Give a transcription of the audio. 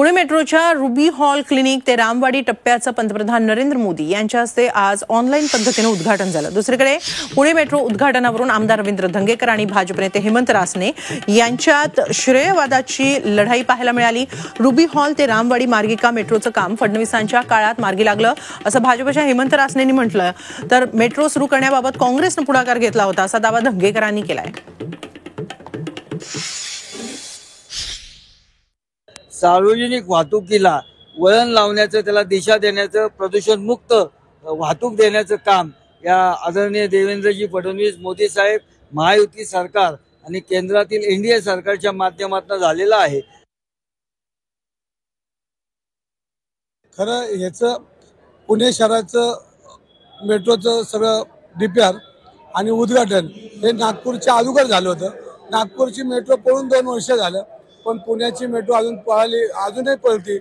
पुणे मेट्रोच्या ruby hall clinic ते रामवाडी टप्प्याचं पंतप्रधान नरेंद्र मोदी यांच्या हस्ते आज ऑनलाईन पद्धतीने उद्घाटन झालं। दुसरीकडे पुणे मेट्रो उद्घाटनावरून आमदार रवींद्र धंगेकर आणि भाजप नेते हेमंत रासने यांच्यात श्रेयवादाची लढाई पाहायला मिळाली। रुबी हॉल ते रामवाडी मार्गिका मेट्रोचं काम फडणवीसांच्या काळात मार्गी लागलं असं भाजपच्या हेमंत रासनेंनी म्हटलं, तर मेट्रो सुरू करण्याबाबत काँग्रेसने पुढाकार घेतला होता असा दावा धंगेकरांनी केलाय। सार्वजनिक वाहतुकीला वळण लावण्याचं, त्याला दिशा देण्याचं, प्रदूषण मुक्त वाहतूक देण्याचं काम या आदरणीय देवेंद्रजी फडणवीस, मोदी साहेब, महायुती सरकार आणि केंद्रातील एनडीए सरकारच्या माध्यमातून झालेलं आहे। खरं याचं पुणे शहराचं मेट्रोचं सगळं रिपेअर आणि उद्घाटन हे नागपूरच्या अगोदर झालं होतं। नागपूरची मेट्रो पळून 2 वर्ष झालं, पण पुण्याची मेट्रो अजूनही पळते।